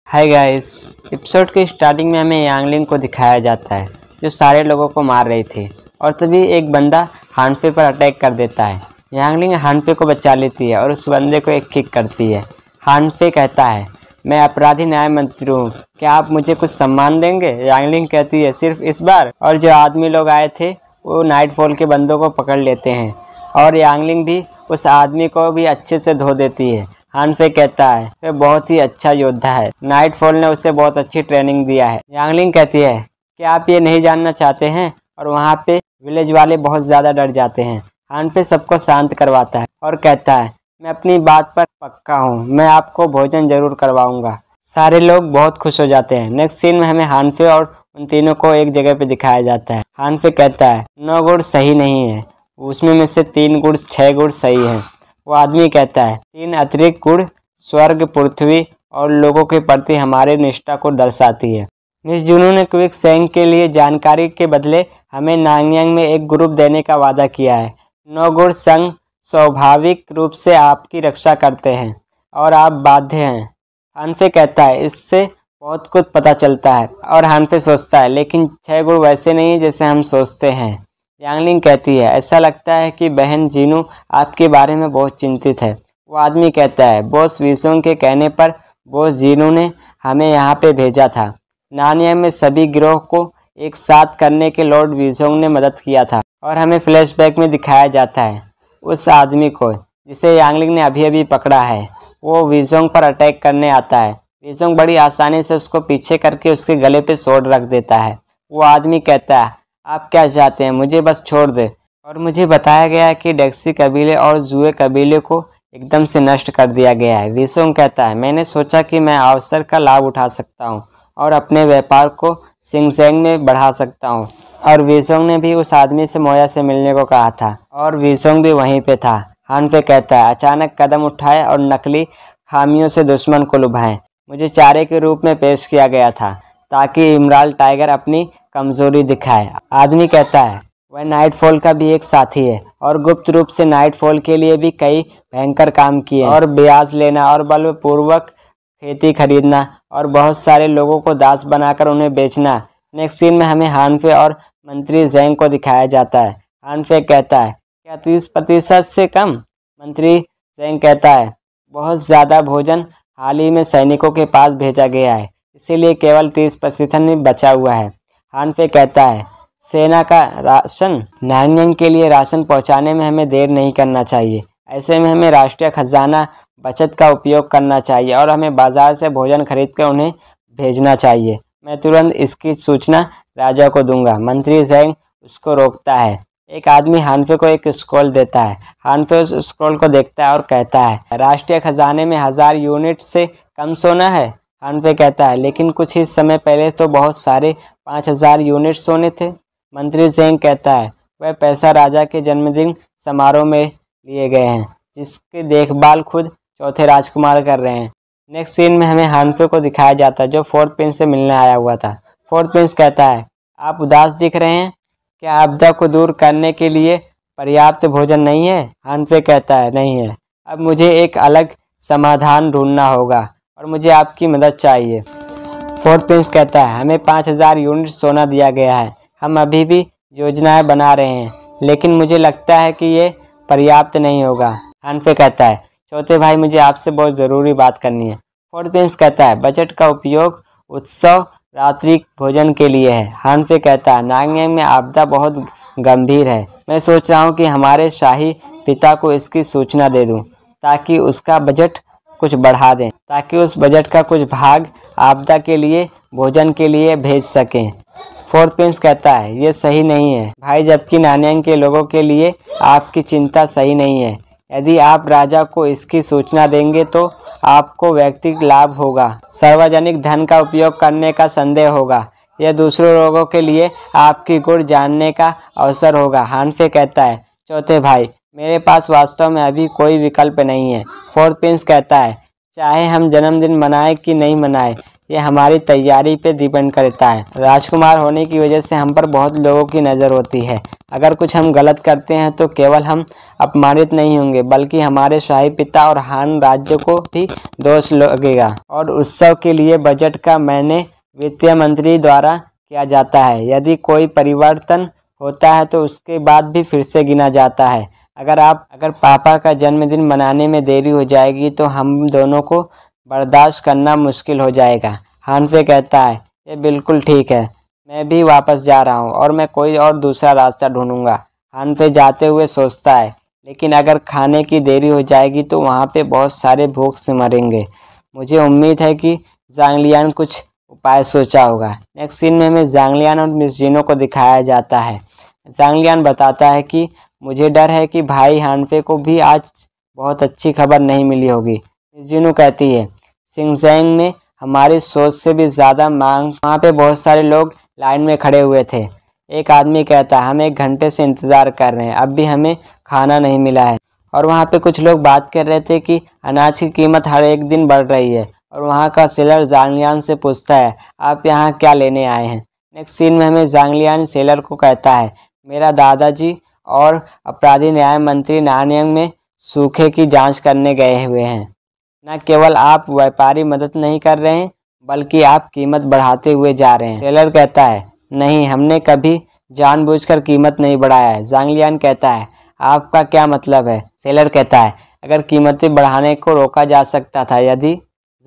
Hi guys. Episode के starting में हमें यांगलिंग को दिखाया जाता है जो सारे लोगों को मार रही थी और तभी एक बंदा हानफे पर अटैक कर देता है। यांगलिंग हानफे को बचा लेती है और उस बंदे को एक किक करती है। हानफे कहता है, मैं अपराधी न्याय मंत्री हूँ, क्या आप मुझे कुछ सम्मान देंगे? यांगलिंग कहती है, सिर्फ इस बार। और जो आदमी लोग आए थे वो नाइटफॉल के बंदों को पकड़ लेते हैं और यांगलिंग भी उस आदमी को भी अच्छे से धो देती है। हानफे कहता है वह बहुत ही अच्छा योद्धा है, नाइटफॉल ने उसे बहुत अच्छी ट्रेनिंग दिया है। यांगलिंग कहती है, क्या आप ये नहीं जानना चाहते हैं? और वहाँ पे विलेज वाले बहुत ज़्यादा डर जाते हैं। हानफे सबको शांत करवाता है और कहता है, मैं अपनी बात पर पक्का हूँ, मैं आपको भोजन जरूर करवाऊंगा। सारे लोग बहुत खुश हो जाते हैं। नेक्स्ट सीन में हमें हानफे और उन तीनों को एक जगह पे दिखाया जाता है। हानफे कहता है 9 गुण सही नहीं है, उसमें में से 3 गुण 6 गुण सही है। वो आदमी कहता है 3 अतिरिक्त गुण स्वर्ग, पृथ्वी और लोगों के प्रति हमारे निष्ठा को दर्शाती है। मिस जुनू ने क्विक सेंग के लिए जानकारी के बदले हमें नांगयांग में एक ग्रुप देने का वादा किया है। 9 गुण संघ स्वाभाविक रूप से आपकी रक्षा करते हैं और आप बाध्य हैं। हानफे कहता है इससे बहुत कुछ पता चलता है और हानफे सोचता है लेकिन 6 गुण वैसे नहीं जैसे हम सोचते हैं। यांगलिंग कहती है, ऐसा लगता है कि बहन जीनू आपके बारे में बहुत चिंतित है। वो आदमी कहता है, बॉस विसोंग के कहने पर बॉस जीनू ने हमें यहाँ पे भेजा था। नानयांग में सभी गिरोह को एक साथ करने के लॉर्ड विसोंग ने मदद किया था। और हमें फ्लैशबैक में दिखाया जाता है उस आदमी को जिसे यांगलिंग ने अभी अभी पकड़ा है। वो विसोंग पर अटैक करने आता है। विसोंग बड़ी आसानी से उसको पीछे करके उसके गले पे स्वॉर्ड रख देता है। वो आदमी कहता है, आप क्या चाहते हैं? मुझे बस छोड़ दे। और मुझे बताया गया है कि डेक्सी कबीले और जुए कबीले को एकदम से नष्ट कर दिया गया है। विसोंग कहता है, मैंने सोचा कि मैं अवसर का लाभ उठा सकता हूँ और अपने व्यापार को सिंगजेंग में बढ़ा सकता हूँ। और विसोंग ने भी उस आदमी से मोया से मिलने को कहा था और विसोंग भी वहीं पे था। हानफे कहता है, अचानक कदम उठाए और नकली खामियों से दुश्मन को लुभाएं। मुझे चारे के रूप में पेश किया गया था ताकि इमराल्ड टाइगर अपनी कमजोरी दिखाए। आदमी कहता है, वह नाइटफॉल का भी एक साथी है और गुप्त रूप से नाइटफॉल के लिए भी कई भयंकर काम किए और ब्याज लेना और बलपूर्वक खेती खरीदना और बहुत सारे लोगों को दास बनाकर उन्हें बेचना। नेक्स्ट सीन में हमें हानफे और मंत्री जेंग को दिखाया जाता है। हानफे कहता है, क्या 30% से कम? मंत्री जेंग कहता है, बहुत ज़्यादा भोजन हाल ही में सैनिकों के पास भेजा गया है, इसीलिए केवल 30% ही बचा हुआ है। हानफे कहता है, सेना का राशन नानयांग के लिए राशन पहुंचाने में हमें देर नहीं करना चाहिए। ऐसे में हमें राष्ट्रीय खजाना बचत का उपयोग करना चाहिए और हमें बाजार से भोजन खरीद कर उन्हें भेजना चाहिए। मैं तुरंत इसकी सूचना राजा को दूंगा। मंत्री जेंग उसको रोकता है। एक आदमी हानफे को एक स्क्रॉल देता है। हानफे उस स्क्रॉल को देखता है और कहता है, राष्ट्रीय खजाने में 1000 यूनिट से कम सोना है। हानफे कहता है, लेकिन कुछ ही समय पहले तो बहुत सारे 5000 यूनिट सोने थे। मंत्री जेंग कहता है, वह पैसा राजा के जन्मदिन समारोह में लिए गए हैं जिसकी देखभाल खुद चौथे राजकुमार कर रहे हैं। नेक्स्ट सीन में हमें हानफे को दिखाया जाता है जो फोर्थ प्रिंस से मिलने आया हुआ था। फोर्थ प्रिंस कहता है, आप उदास दिख रहे हैं, क्या आपदा को दूर करने के लिए पर्याप्त भोजन नहीं है? हानफे कहता है, नहीं है, अब मुझे एक अलग समाधान ढूंढना होगा और मुझे आपकी मदद चाहिए। फोर्थ प्रिंस कहता है, हमें 5000 यूनिट सोना दिया गया है, हम अभी भी योजनाएं बना रहे हैं, लेकिन मुझे लगता है कि ये पर्याप्त नहीं होगा। हानफे कहता है, चौथे भाई मुझे आपसे बहुत ज़रूरी बात करनी है। फोर्थ प्रिंस कहता है, बजट का उपयोग उत्सव रात्रि भोजन के लिए है। हानफे कहता है, नांगयांग में आपदा बहुत गंभीर है, मैं सोच रहा हूँ कि हमारे शाही पिता को इसकी सूचना दे दूँ ताकि उसका बजट कुछ बढ़ा दें, ताकि उस बजट का कुछ भाग आपदा के लिए भोजन के लिए भेज सकें। फोर्थ प्रिंस कहता है, ये सही नहीं है भाई, जबकि नानयांग के लोगों के लिए आपकी चिंता सही नहीं है। यदि आप राजा को इसकी सूचना देंगे तो आपको व्यक्तिगत लाभ होगा, सार्वजनिक धन का उपयोग करने का संदेह होगा, यह दूसरे लोगों के लिए आपकी गुण जानने का अवसर होगा। हानफे कहता है, चौथे भाई मेरे पास वास्तव में अभी कोई विकल्प नहीं है। फोर्थ प्रिंस कहता है, चाहे हम जन्मदिन मनाएं कि नहीं मनाएं, ये हमारी तैयारी पे डिपेंड करता है। राजकुमार होने की वजह से हम पर बहुत लोगों की नज़र होती है। अगर कुछ हम गलत करते हैं तो केवल हम अपमानित नहीं होंगे, बल्कि हमारे शाही पिता और हान राज्य को भी दोष लगेगा। और उत्सव के लिए बजट का मैंने वित्तीय मंत्री द्वारा किया जाता है। यदि कोई परिवर्तन होता है तो उसके बाद भी फिर से गिना जाता है। अगर पापा का जन्मदिन मनाने में देरी हो जाएगी तो हम दोनों को बर्दाश्त करना मुश्किल हो जाएगा। हानफे कहता है, ये बिल्कुल ठीक है, मैं भी वापस जा रहा हूँ और मैं कोई और दूसरा रास्ता ढूंढूंगा। हानफे जाते हुए सोचता है, लेकिन अगर खाने की देरी हो जाएगी तो वहाँ पे बहुत सारे भूख से मरेंगे। मुझे उम्मीद है कि ज़ांगलियान कुछ उपाय सोचा होगा। नेक्स्ट सीन में हमें ज़ांगलियान और मिस जिनो को दिखाया जाता है। ज़ांगलियान बताता है कि मुझे डर है कि भाई हानफे को भी आज बहुत अच्छी खबर नहीं मिली होगी। मिस जिनो कहती है, सिंगजेंग में हमारी सोच से भी ज़्यादा मांग, वहाँ पे बहुत सारे लोग लाइन में खड़े हुए थे। एक आदमी कहता, हम 1 घंटे से इंतज़ार कर रहे हैं, अब भी हमें खाना नहीं मिला है। और वहाँ पे कुछ लोग बात कर रहे थे कि अनाज की कीमत हर एक दिन बढ़ रही है। और वहाँ का सेलर ज़ांगलियान से पूछता है, आप यहाँ क्या लेने आए हैं। नेक्स्ट सीन में हमें ज़ांगलियान सेलर को कहता है, मेरा दादाजी और अपराधी न्याय मंत्री नानयंग में सूखे की जांच करने गए हुए हैं। न केवल आप व्यापारी मदद नहीं कर रहे हैं, बल्कि आप कीमत बढ़ाते हुए जा रहे हैं। सेलर कहता है, नहीं, हमने कभी जानबूझकर कीमत नहीं बढ़ाया है। ज़ांगलियान कहता है, आपका क्या मतलब है। सेलर कहता है, अगर कीमतें बढ़ाने को रोका जा सकता था, यदि।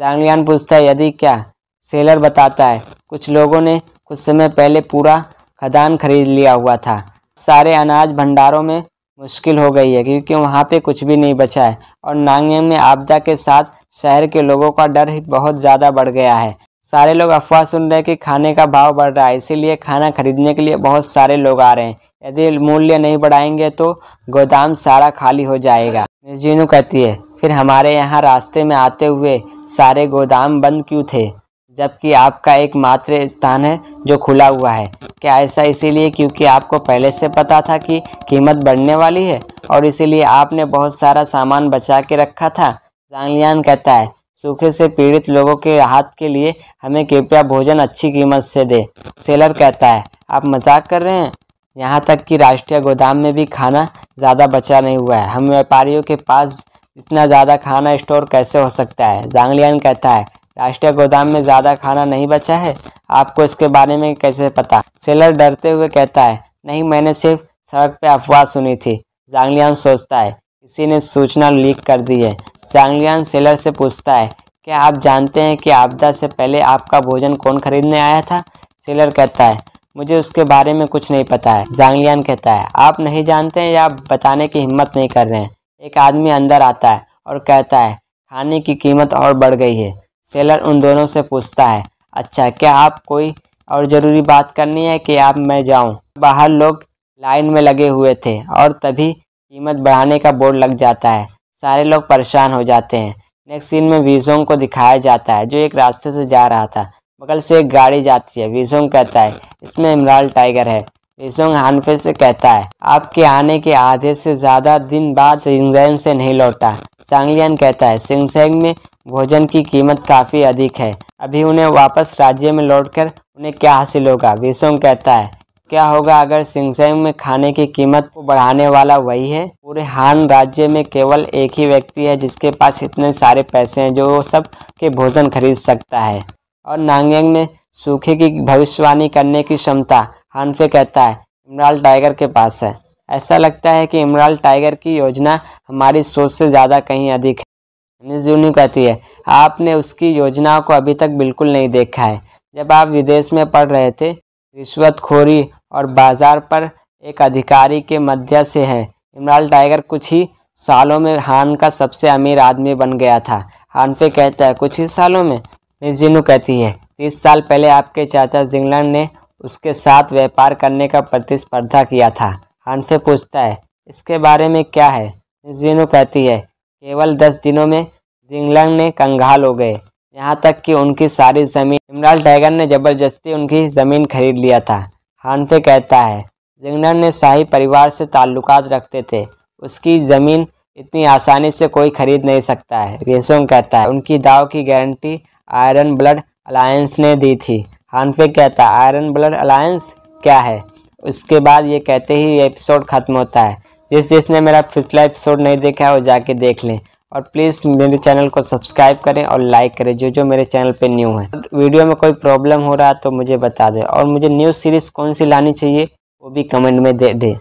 ज़ांगलियान पूछता है, यदि क्या। सेलर बताता है, कुछ लोगों ने कुछ समय पहले पूरा खदान खरीद लिया हुआ था। सारे अनाज भंडारों में मुश्किल हो गई है क्योंकि वहाँ पे कुछ भी नहीं बचा है। और नांगयांग में आपदा के साथ शहर के लोगों का डर ही बहुत ज़्यादा बढ़ गया है। सारे लोग अफवाह सुन रहे हैं कि खाने का भाव बढ़ रहा है, इसीलिए खाना खरीदने के लिए बहुत सारे लोग आ रहे हैं। यदि मूल्य नहीं बढ़ाएंगे तो गोदाम सारा खाली हो जाएगा। मिस जिनो कहती है, फिर हमारे यहाँ रास्ते में आते हुए सारे गोदाम बंद क्यों थे, जबकि आपका एकमात्र स्थान है जो खुला हुआ है। क्या ऐसा इसीलिए क्योंकि आपको पहले से पता था कि कीमत बढ़ने वाली है और इसीलिए आपने बहुत सारा सामान बचा के रखा था। ज़ांगलियान कहता है, सूखे से पीड़ित लोगों के राहत के लिए हमें कृपया भोजन अच्छी कीमत से दे। सेलर कहता है, आप मजाक कर रहे हैं, यहाँ तक कि राष्ट्रीय गोदाम में भी खाना ज़्यादा बचा नहीं हुआ है। हम व्यापारियों के पास इतना ज़्यादा खाना स्टोर कैसे हो सकता है। ज़ांगलियान कहता है, राष्ट्रीय गोदाम में ज़्यादा खाना नहीं बचा है, आपको इसके बारे में कैसे पता। सेलर डरते हुए कहता है, नहीं, मैंने सिर्फ सड़क पे अफवाह सुनी थी। ज़ांगलियान सोचता है, किसी ने सूचना लीक कर दी है। ज़ांगलियान सेलर से पूछता है, क्या आप जानते हैं कि आपदा से पहले आपका भोजन कौन खरीदने आया था। सेलर कहता है, मुझे उसके बारे में कुछ नहीं पता है। ज़ांगलियान कहता है, आप नहीं जानते हैं या आप बताने की हिम्मत नहीं कर रहे हैं। एक आदमी अंदर आता है और कहता है, खाने की कीमत और बढ़ गई है। सेलर उन दोनों से पूछता है, अच्छा, क्या आप कोई और ज़रूरी बात करनी है कि मैं जाऊं। बाहर लोग लाइन में लगे हुए थे और तभी कीमत बढ़ाने का बोर्ड लग जाता है। सारे लोग परेशान हो जाते हैं। नेक्स्ट सीन में वीजोंग को दिखाया जाता है जो एक रास्ते से जा रहा था। बगल से एक गाड़ी जाती है। वीजोंग कहता है, इसमें एमराल्ड टाइगर है। वीजोंग हानफे से कहता है, आपके आने के आधे से ज़्यादा दिन बाद सिंगजेंग से नहीं लौटा। ज़ांगलियान कहता है, सिंगजेंग में भोजन की कीमत काफ़ी अधिक है, अभी उन्हें वापस राज्य में लौटकर उन्हें क्या हासिल होगा। वीजोंग कहता है, क्या होगा अगर सिंगजेंग में खाने की कीमत को बढ़ाने वाला वही है। पूरे हान राज्य में केवल एक ही व्यक्ति है जिसके पास इतने सारे पैसे हैं जो सब के भोजन खरीद सकता है। और नांगयांग में सूखे की भविष्यवाणी करने की क्षमता, हानफे कहता है, एमराल्ड टाइगर के पास है। ऐसा लगता है कि एमराल्ड टाइगर की योजना हमारी सोच से ज़्यादा कहीं अधिक है। मिस जूनी कहती है, आपने उसकी योजनाओं को अभी तक बिल्कुल नहीं देखा है। जब आप विदेश में पढ़ रहे थे, रिश्वतखोरी और बाजार पर एक अधिकारी के मध्य से है। एमराल्ड टाइगर कुछ ही सालों में हान का सबसे अमीर आदमी बन गया था। हानफे कहता है, कुछ ही सालों में। मिस जिनु कहती है, 30 साल पहले आपके चाचा जिंगलन ने उसके साथ व्यापार करने का प्रतिस्पर्धा किया था। हानफे पूछता है, इसके बारे में क्या है। मिस जिनु कहती है, केवल 10 दिनों में जिंगलन ने कंगाल हो गए, यहाँ तक कि उनकी सारी ज़मीन, एमराल्ड टाइगर ने ज़बरदस्ती उनकी ज़मीन खरीद लिया था। हानफे कहता है, जिंगलन ने शाही परिवार से ताल्लुकात रखते थे, उसकी ज़मीन इतनी आसानी से कोई खरीद नहीं सकता है। रेसोंग कहता है उनकी दाव की गारंटी आयरन ब्लड अलायंस ने दी थी। हानफे कहता है आयरन ब्लड अलायंस क्या है। उसके बाद ये कहते ही ये एपिसोड ख़त्म होता है। जिसने मेरा पिछला एपिसोड नहीं देखा है वो जाके देख लें, और प्लीज़ मेरे चैनल को सब्सक्राइब करें और लाइक करें जो मेरे चैनल पे न्यू है। वीडियो में कोई प्रॉब्लम हो रहा है तो मुझे बता दें, और मुझे न्यू सीरीज़ कौन सी लानी चाहिए वो भी कमेंट में दे दें।